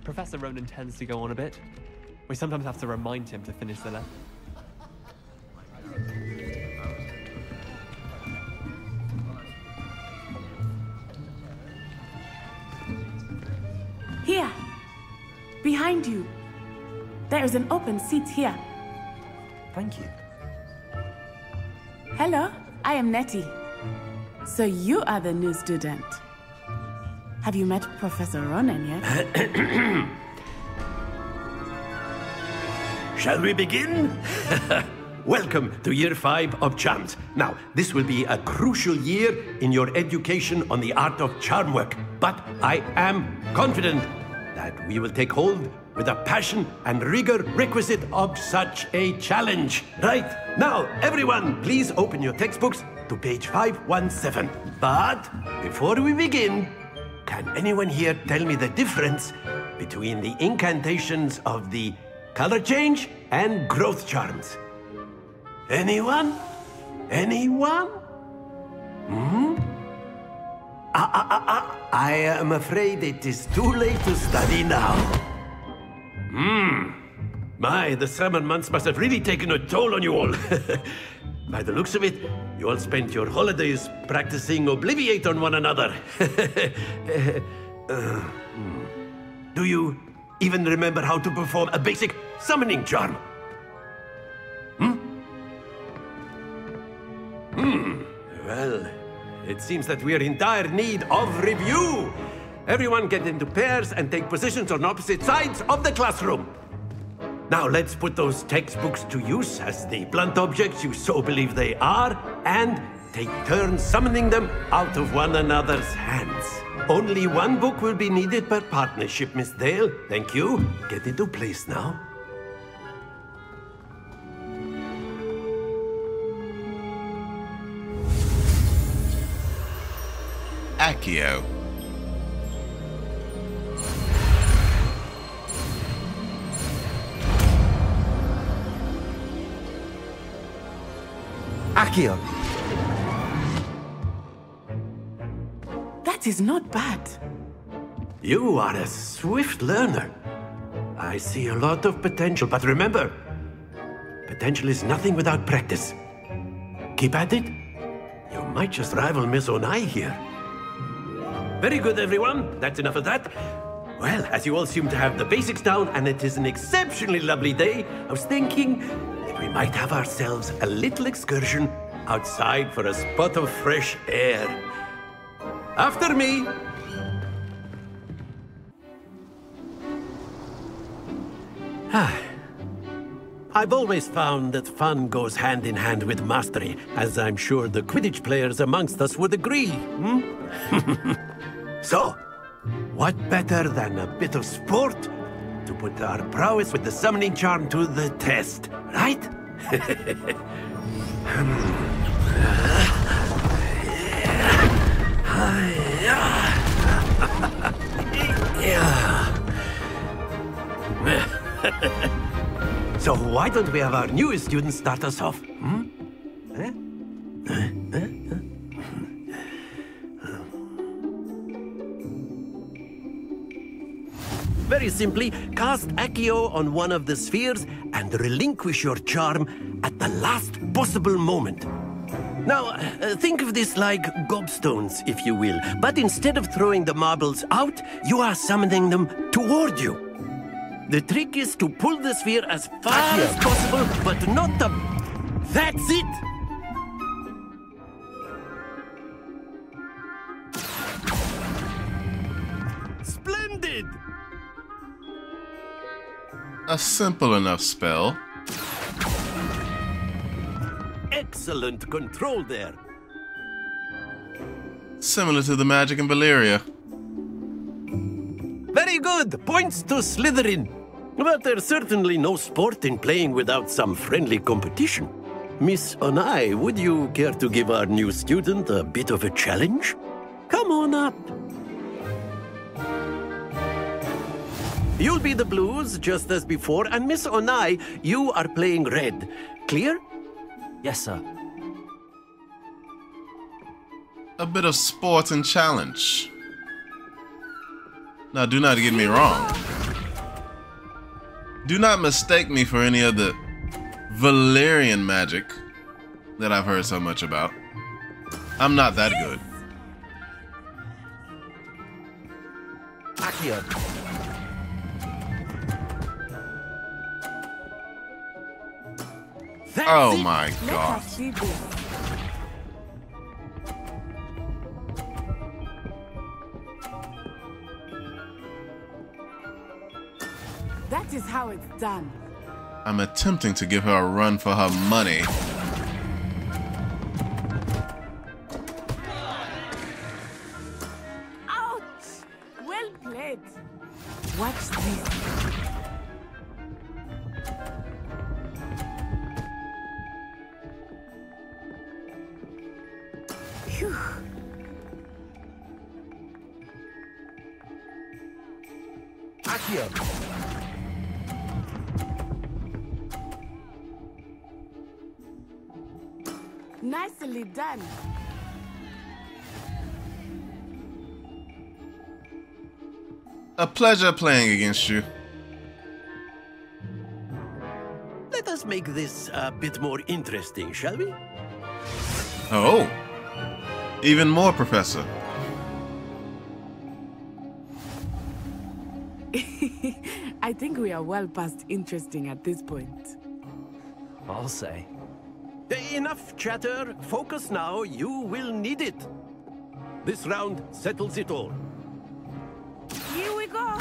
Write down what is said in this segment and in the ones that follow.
Professor Ronan tends to go on a bit. We sometimes have to remind him to finish the lesson. Here, behind you. There is an open seat here. Thank you. Hello, I am Nettie. So you are the new student. Have you met Professor Ronan yet? Shall we begin? Welcome to Year 5 of Charms. Now, this will be a crucial year in your education on the art of charm work. But I am confident that we will take hold with the passion and rigor requisite of such a challenge. Right, now, everyone, please open your textbooks to page 517. But before we begin, can anyone here tell me the difference between the incantations of the color change and growth charms? Anyone? Anyone? I am afraid it is too late to study now. My, the summer months must have really taken a toll on you all. By the looks of it, you all spent your holidays practicing Obliviate on one another. Do you even remember how to perform a basic summoning charm? Well, it seems that we are in dire need of review. Everyone get into pairs and take positions on opposite sides of the classroom. Now let's put those textbooks to use as the blunt objects you so believe they are, and take turns summoning them out of one another's hands. Only one book will be needed per partnership, Miss Dale. Thank you. Get into place now. Accio. Accio. That is not bad. You are a swift learner. I see a lot of potential, but remember, potential is nothing without practice. Keep at it. You might just rival Miss Onai here. Very good, everyone. That's enough of that. Well, as you all seem to have the basics down, and it is an exceptionally lovely day, I was thinking that we might have ourselves a little excursion outside for a spot of fresh air. After me. I've always found that fun goes hand in hand with mastery, as I'm sure the Quidditch players amongst us would agree. So, what better than a bit of sport to put our prowess with the summoning charm to the test, right? So why don't we have our newest student start us off? Very simply, cast Accio on one of the spheres and relinquish your charm at the last possible moment. Now, think of this like gobstones, if you will, but instead of throwing the marbles out, you are summoning them toward you. The trick is to pull the sphere as far as possible, but not the... That's it! Splendid! A simple enough spell. Excellent control there. Similar to the magic in Valeryon. Very good! Points to Slytherin. But there's certainly no sport in playing without some friendly competition. Miss Onai, would you care to give our new student a bit of a challenge? Come on up. You'll be the blues, just as before, and Miss Onai, you are playing red. Clear? Yes, sir. A bit of sport and challenge. Now, do not get me wrong. Do not mistake me for any of the Valeryon magic that I've heard so much about. I'm not that good. Accio. Oh my Let god. us see this. That is how it's done. I'm attempting to give her a run for her money. Ouch! Well played. Watch this. Phew. Accio. Nicely done. A pleasure playing against you. Let us make this a bit more interesting, shall we? Oh. Even more, Professor. I think we are well past interesting at this point. I'll say. Enough chatter. Focus now. You will need it. This round settles it all. Here we go.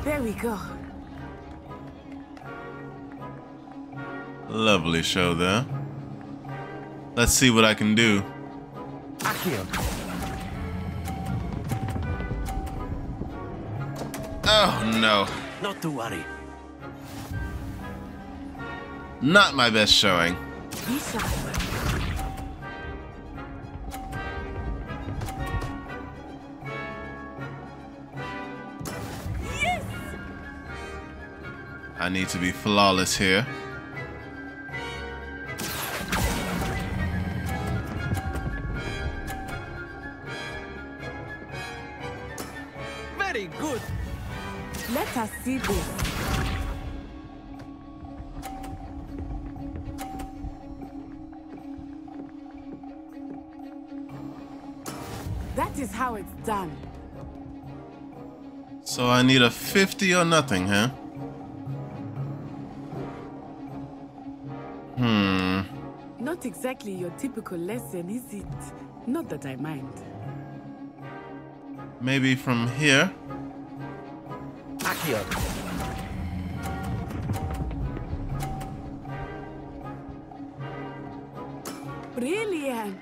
There we go. Lovely show there. Let's see what I can do. Accio. Oh no. Not to worry. Not my best showing. Be sharp. Yes! I need to be flawless here. Very good. Let us see this. That is how it's done. So I need a 50 or nothing, huh? Not exactly your typical lesson, is it? Not that I mind. Maybe from here? Accio. Brilliant!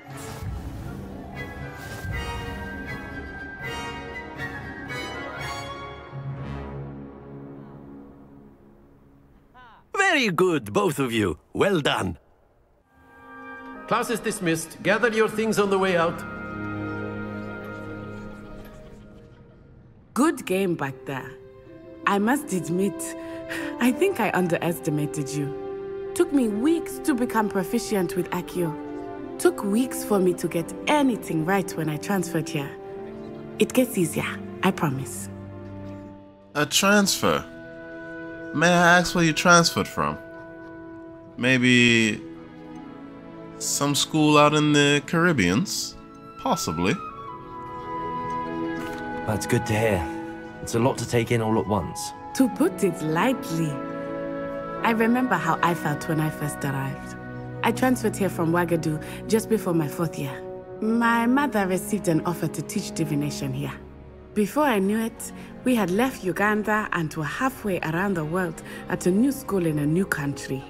Very good, both of you. Well done. Class is dismissed. Gather your things on the way out. Good game back there. I must admit, I think I underestimated you. Took me weeks to become proficient with Accio. Took weeks for me to get anything right when I transferred here. It gets easier, I promise. A transfer? May I ask where you transferred from? Maybe some school out in the Caribbeans? Possibly. That's good to hear. It's a lot to take in all at once. To put it lightly, I remember how I felt when I first arrived. I transferred here from Ouagadougou just before my 4th year. My mother received an offer to teach divination here. Before I knew it, we had left Uganda and were halfway around the world at a new school in a new country.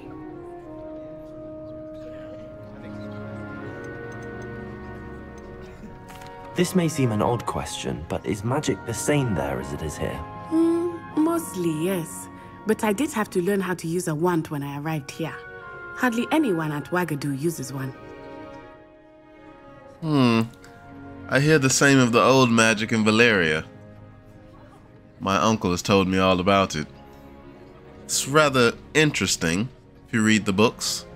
This may seem an odd question, but is magic the same there as it is here? Mostly, yes. But I did have to learn how to use a wand when I arrived here. Hardly anyone at Ouagadougou uses one. I hear the same of the old magic in Valeria. My uncle has told me all about it. It's rather interesting if you read the books.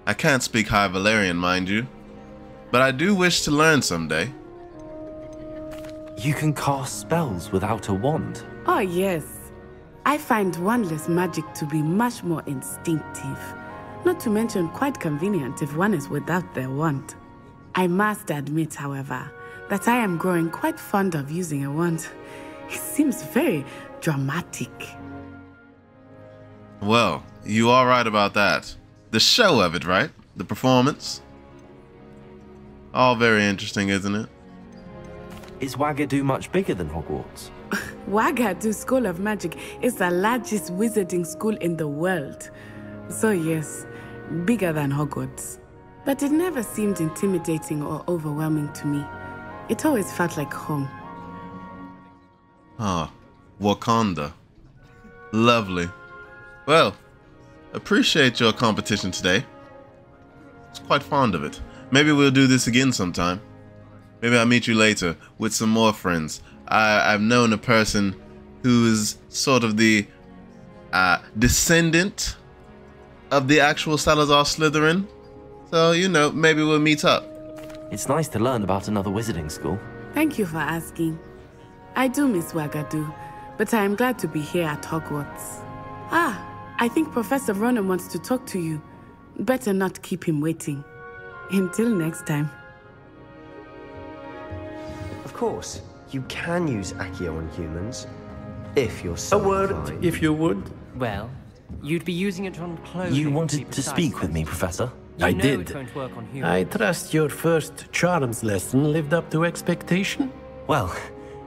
I can't speak High Valerian, mind you, but I do wish to learn someday. You can cast spells without a wand. Oh, yes. I find wandless magic to be much more instinctive. Not to mention quite convenient if one is without their wand. I must admit, however, that I am growing quite fond of using a wand. It seems very dramatic. Well, you are right about that. The show of it, right? The performance. All very interesting, isn't it? Is Wagadu much bigger than Hogwarts? Wagadu School of Magic is the largest wizarding school in the world. So yes, bigger than Hogwarts. But it never seemed intimidating or overwhelming to me. It always felt like home. Ah, Wakanda. Lovely. Well, appreciate your competition today. I was quite fond of it. Maybe we'll do this again sometime. Maybe I'll meet you later with some more friends. I've known a person who's sort of the descendant of the actual Salazar Slytherin. So, you know, maybe we'll meet up. It's nice to learn about another wizarding school. Thank you for asking. I do miss Wagadu, but I am glad to be here at Hogwarts. Ah, I think Professor Ronan wants to talk to you. Better not keep him waiting. Until next time. Of course, you can use Accio on humans, if you're so A word, inclined. if you would. Well, you'd be using it on clothing. You to be wanted to precise. speak with me, Professor? You I know did. It won't work on humans. I trust your first charms lesson lived up to expectation. Well,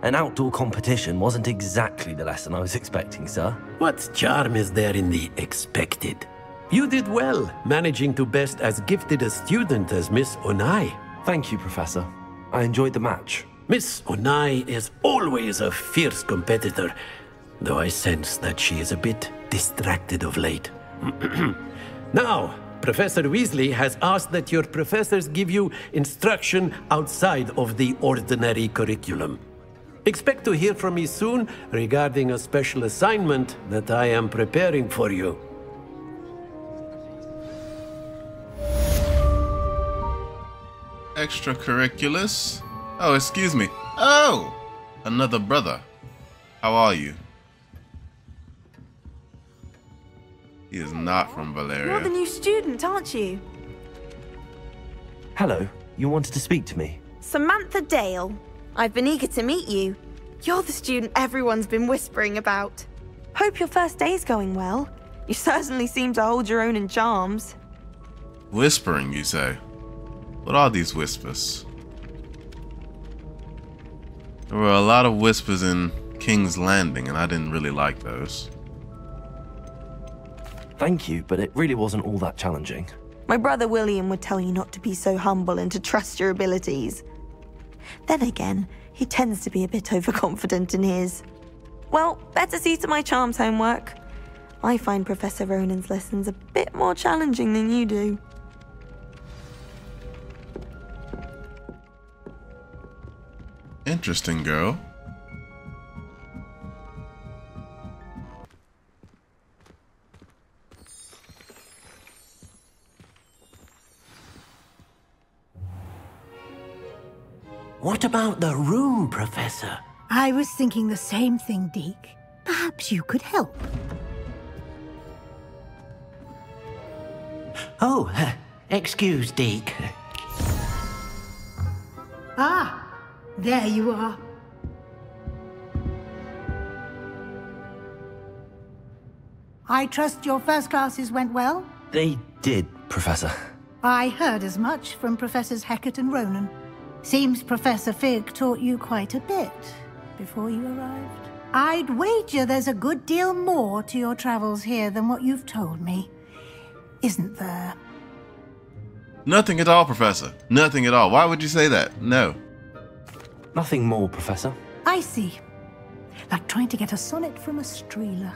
an outdoor competition wasn't exactly the lesson I was expecting, sir. What charm is there in the expected? You did well, managing to best as gifted a student as Miss Onai. Thank you, Professor. I enjoyed the match. Miss Onai is always a fierce competitor, though I sense that she is a bit distracted of late. Now, Professor Weasley has asked that your professors give you instruction outside of the ordinary curriculum. Expect to hear from me soon regarding a special assignment that I am preparing for you. Extracurriculars? Oh, excuse me. Oh! Another brother. How are you? He is not from Valeria. You're the new student, aren't you? Hello, you wanted to speak to me? Samantha Dale. I've been eager to meet you. You're the student everyone's been whispering about. Hope your first day's going well. You certainly seem to hold your own in charms. Whispering, you say? What are these whispers? There were a lot of whispers in King's Landing, and I didn't really like those. Thank you, but it really wasn't all that challenging. My brother William would tell you not to be so humble and to trust your abilities. Then again, he tends to be a bit overconfident in his. Well, better see to my charms homework. I find Professor Ronan's lessons a bit more challenging than you do. Interesting, girl. What about the room, Professor? I was thinking the same thing, Deke. Perhaps you could help. Oh, excuse, Deke. Ah, there you are. I trust your first classes went well? They did, Professor. I heard as much from Professors Hecat and Ronan. Seems Professor Fig taught you quite a bit before you arrived. I'd wager there's a good deal more to your travels here than what you've told me. Isn't there? Nothing at all, Professor. Nothing at all. Why would you say that? No. Nothing more, Professor. I see. Like trying to get a sonnet from a streeler.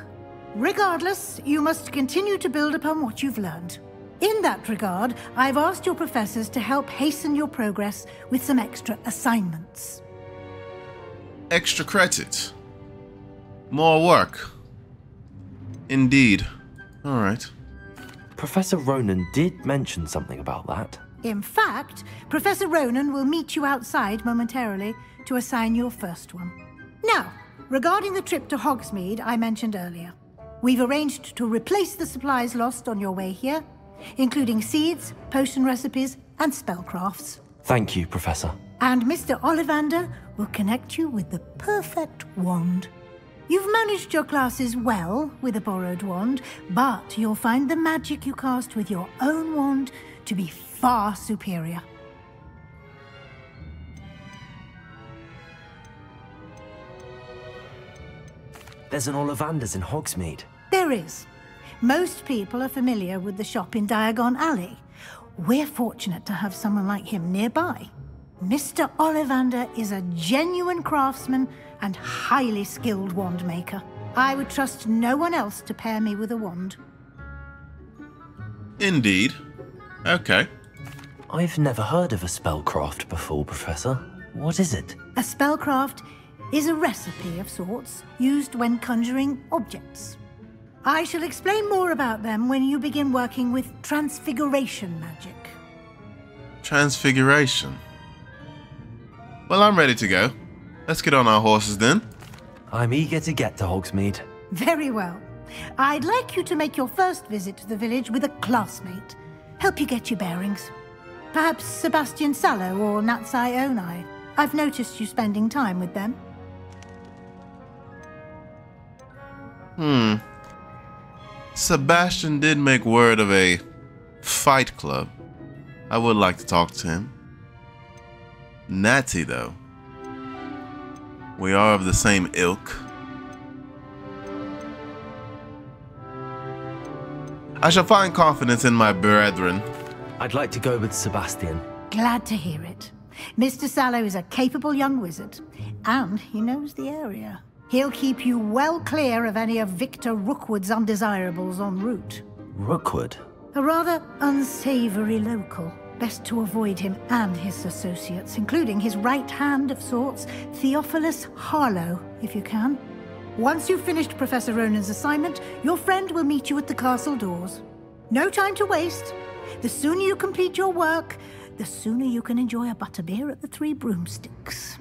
Regardless, you must continue to build upon what you've learned. In that regard, I've asked your professors to help hasten your progress with some extra assignments. Extra credit. More work. Indeed. All right. Professor Ronan did mention something about that. In fact, Professor Ronan will meet you outside momentarily to assign your first one. Now, regarding the trip to Hogsmeade I mentioned earlier, we've arranged to replace the supplies lost on your way here, including seeds, potion recipes, and spellcrafts. Thank you, Professor. And Mr. Ollivander will connect you with the perfect wand. You've managed your classes well with a borrowed wand, but you'll find the magic you cast with your own wand to be far superior. There's an Ollivander's in Hogsmeade. There is. Most people are familiar with the shop in Diagon Alley. We're fortunate to have someone like him nearby. Mr. Ollivander is a genuine craftsman and highly skilled wand maker. I would trust no one else to pair me with a wand. Indeed. Okay. I've never heard of a spellcraft before, Professor. What is it? A spellcraft is a recipe of sorts used when conjuring objects. I shall explain more about them when you begin working with transfiguration magic. Transfiguration? Well, I'm ready to go. Let's get on our horses then. I'm eager to get to Hogsmeade. Very well. I'd like you to make your first visit to the village with a classmate. Help you get your bearings. Perhaps Sebastian Sallow or xowny. I've noticed you spending time with them. Sebastian did make word of a fight club. I would like to talk to him. Natty, though. We are of the same ilk. I shall find confidence in my brethren. I'd like to go with Sebastian. Glad to hear it. Mr. Sallow is a capable young wizard, and he knows the area. He'll keep you well clear of any of Victor Rookwood's undesirables en route. Rookwood? A rather unsavory local. Best to avoid him and his associates, including his right hand of sorts, Theophilus Harlow, if you can. Once you've finished Professor Ronan's assignment, your friend will meet you at the castle doors. No time to waste. The sooner you complete your work, the sooner you can enjoy a butterbeer at the Three Broomsticks.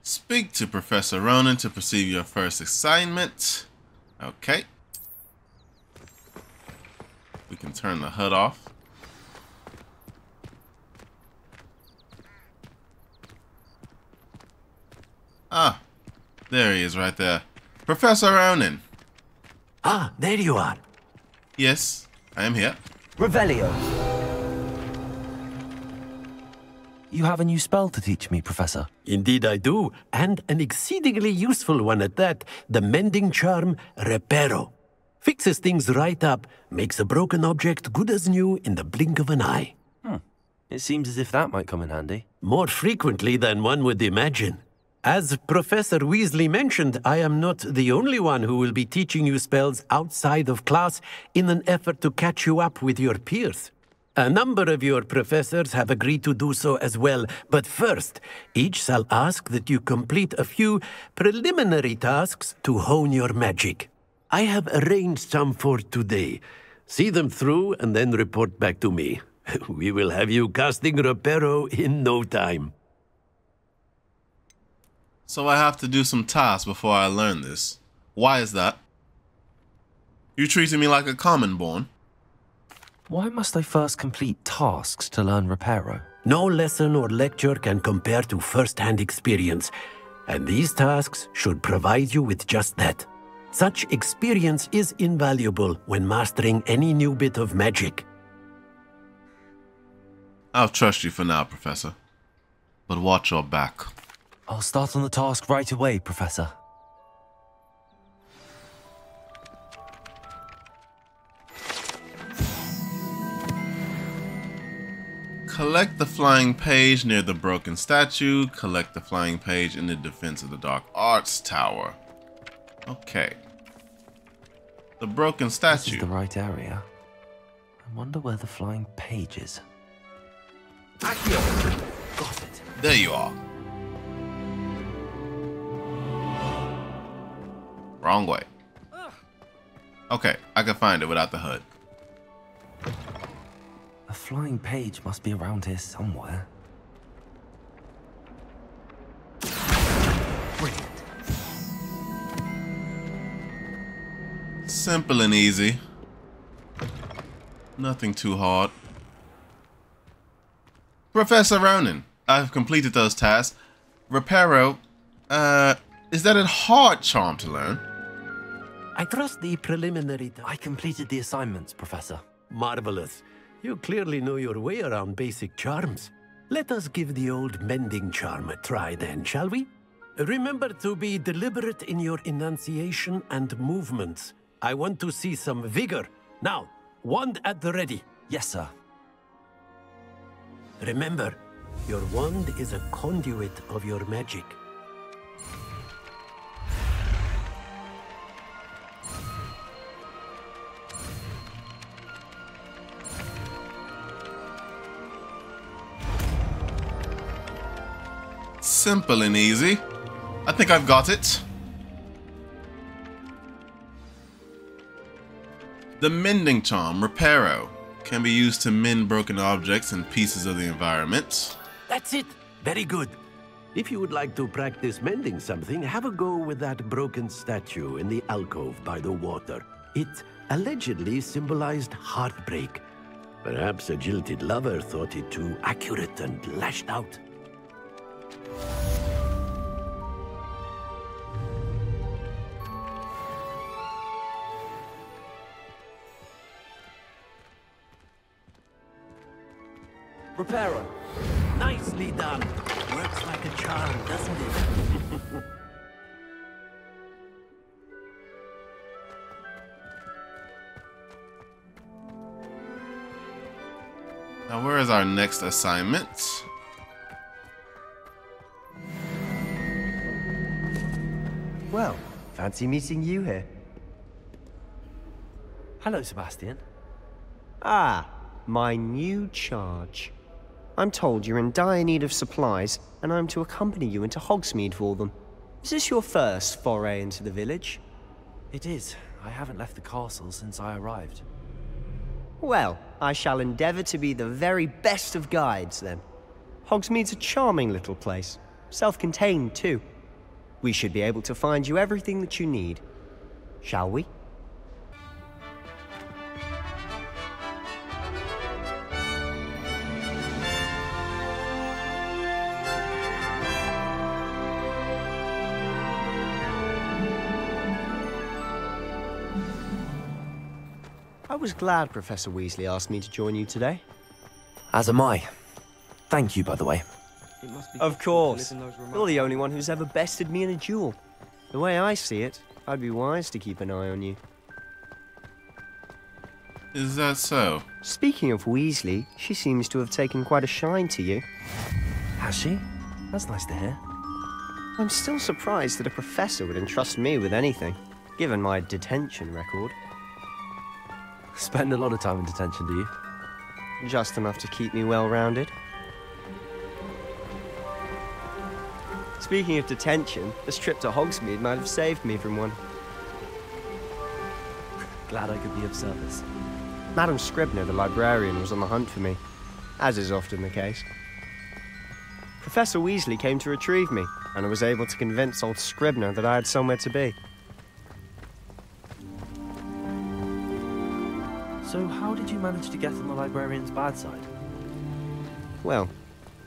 Speak to Professor Ronan to perceive your first assignment. Okay. We can turn the HUD off. Ah, there he is right there. Professor Ronan. Ah, there you are. Yes, I am here. Revelio. You have a new spell to teach me, Professor. Indeed I do, and an exceedingly useful one at that, the mending charm Reparo. Fixes things right up, makes a broken object good as new in the blink of an eye. It seems as if that might come in handy. More frequently than one would imagine. As Professor Weasley mentioned, I am not the only one who will be teaching you spells outside of class in an effort to catch you up with your peers. A number of your professors have agreed to do so as well, but first, each shall ask that you complete a few preliminary tasks to hone your magic. I have arranged some for today. See them through and then report back to me. We will have you casting Reparo in no time. So I have to do some tasks before I learn this. Why is that? You treating me like a common born. Why must I first complete tasks to learn Reparo? No lesson or lecture can compare to first-hand experience, and these tasks should provide you with just that. Such experience is invaluable when mastering any new bit of magic. I'll trust you for now, Professor. But watch your back. I'll start on the task right away, Professor. Collect the flying page near the broken statue. Collect the flying page in the defense of the Dark Arts Tower. Okay. The broken statue. This is the right area. I wonder where the flying page is. Accio! got it. There you are. Wrong way. Okay, I can find it without the HUD. A flying page must be around here somewhere. Brilliant. Simple and easy. Nothing too hard. Professor Ronan, I've completed those tasks. Reparo, is that a hard charm to learn? I trust the preliminary... I completed the assignments, Professor. Marvelous. You clearly know your way around basic charms. Let us give the old mending charm a try then, shall we? Remember to be deliberate in your enunciation and movements. I want to see some vigor. Now, wand at the ready. Yes, sir. Remember, your wand is a conduit of your magic. Simple and easy. I think I've got it. The mending charm, Reparo, can be used to mend broken objects and pieces of the environment. That's it. Very good. If you would like to practice mending something, have a go with that broken statue in the alcove by the water. It allegedly symbolized heartbreak. Perhaps a jilted lover thought it too accurate and lashed out. Reparo. Nicely done. Works like a charm, doesn't it? Now, where is our next assignment? Well, fancy meeting you here. Hello, Sebastian. Ah, my new charge. I'm told you're in dire need of supplies, and I'm to accompany you into Hogsmeade for them. Is this your first foray into the village? It is. I haven't left the castle since I arrived. Well, I shall endeavour to be the very best of guides, then. Hogsmeade's a charming little place. Self-contained, too. We should be able to find you everything that you need. Shall we? I was glad Professor Weasley asked me to join you today. As am I. Thank you, by the way. Of course. You're the only one who's ever bested me in a duel. The way I see it, I'd be wise to keep an eye on you. Is that so? Speaking of Weasley, she seems to have taken quite a shine to you. Has she? That's nice to hear. I'm still surprised that a professor would entrust me with anything, given my detention record. Spend a lot of time in detention, do you? Just enough to keep me well-rounded. Speaking of detention, this trip to Hogsmeade might have saved me from one. Glad I could be of service. Madam Scribner, the librarian, was on the hunt for me, as is often the case. Professor Weasley came to retrieve me, and I was able to convince old Scribner that I had somewhere to be. So how did you manage to get on the librarian's bad side? Well,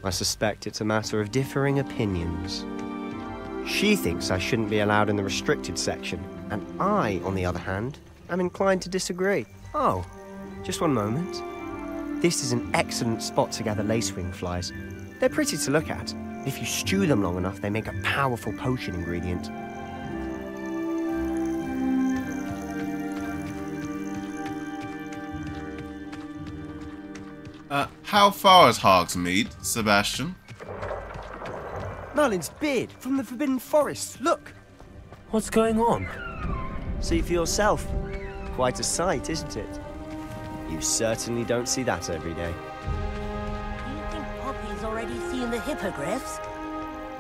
I suspect it's a matter of differing opinions. She thinks I shouldn't be allowed in the restricted section, and I, on the other hand, am inclined to disagree. Oh, just one moment. This is an excellent spot to gather lacewing flies. They're pretty to look at. If you stew them long enough, they make a powerful potion ingredient. How far is Hogsmeade, Sebastian? Merlin's beard from the Forbidden Forest, look! What's going on? See for yourself. Quite a sight, isn't it? You certainly don't see that every day. Poppy's already seen the hippogriffs?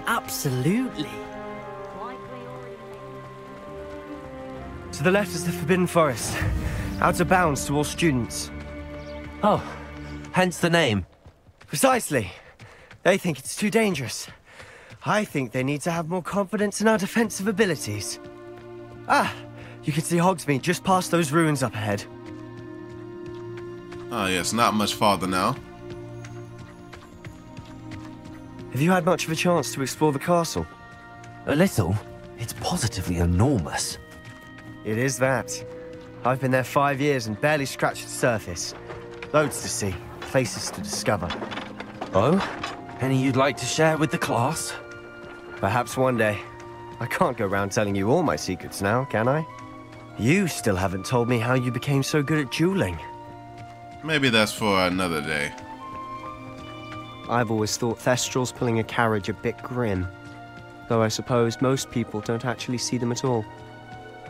Absolutely. To the left is the Forbidden Forest. Out of bounds to all students. Oh, hence the name. Precisely. They think it's too dangerous. I think they need to have more confidence in our defensive abilities. Ah, you can see Hogsmeade just past those ruins up ahead. Ah, yes, not much farther now. Have you had much of a chance to explore the castle? A little. It's positively enormous. It is that. I've been there 5 years and barely scratched the surface. Loads to see, places to discover. Oh? Any you'd like to share with the class? Perhaps one day. I can't go around telling you all my secrets now, can I? You still haven't told me how you became so good at dueling. Maybe that's for another day. I've always thought Thestrals pulling a carriage a bit grim. Though I suppose most people don't actually see them at all.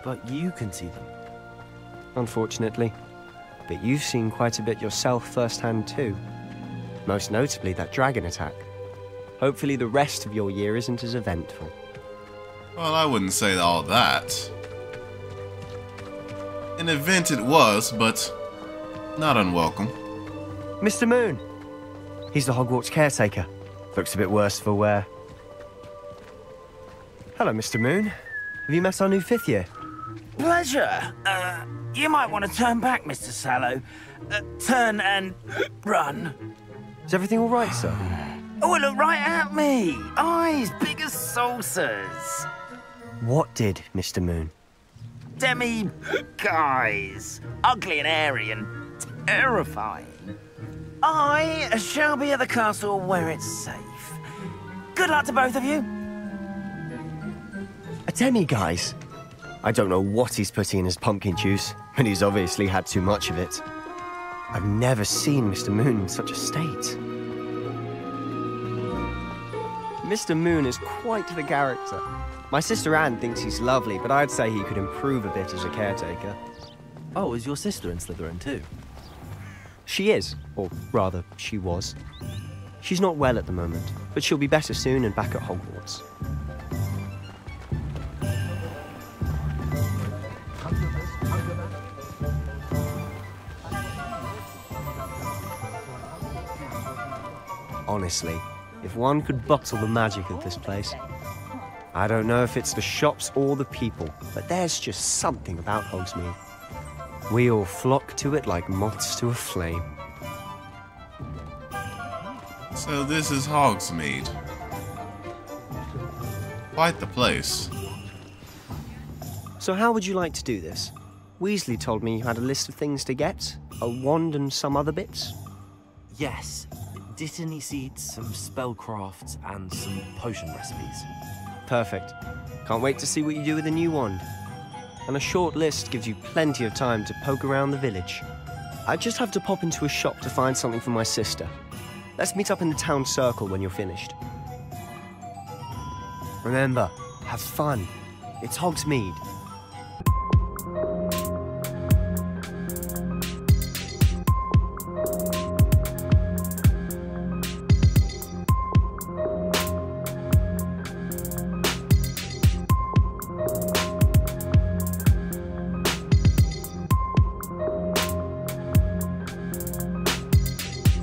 But you can see them. Unfortunately. But you've seen quite a bit yourself firsthand too. Most notably that dragon attack. Hopefully the rest of your year isn't as eventful. Well, I wouldn't say all that. An event it was, but not unwelcome. Mr. Moon! He's the Hogwarts caretaker. Looks a bit worse for wear. Hello, Mr. Moon. Have you met our new 5th year? Pleasure. You might want to turn back, Mr. Sallow. Turn and run. Is everything all right, sir? Oh, look right at me. Eyes big as saucers. What did, Mr. Moon? Guys. Ugly and airy and terrifying. I shall be at the castle where it's safe. Good luck to both of you. A demi-guise? I don't know what he's putting in his pumpkin juice, but he's obviously had too much of it. I've never seen Mr. Moon in such a state. Mr. Moon is quite the character. My sister Anne thinks he's lovely, but I'd say he could improve a bit as a caretaker. Oh, is your sister in Slytherin too? She is, or rather, she was. She's not well at the moment, but she'll be better soon and back at Hogwarts. Honestly, if one could bottle the magic of this place. I don't know if it's the shops or the people, but there's just something about Hogsmeade. We all flock to it like moths to a flame. So this is Hogsmeade. Quite the place. So how would you like to do this? Weasley told me you had a list of things to get, a wand and some other bits. Yes. Dittany seeds, some spellcrafts, and some potion recipes. Perfect. Can't wait to see what you do with the new wand. And a short list gives you plenty of time to poke around the village. I just have to pop into a shop to find something for my sister. Let's meet up in the town circle when you're finished. Remember, have fun. It's Hogsmeade.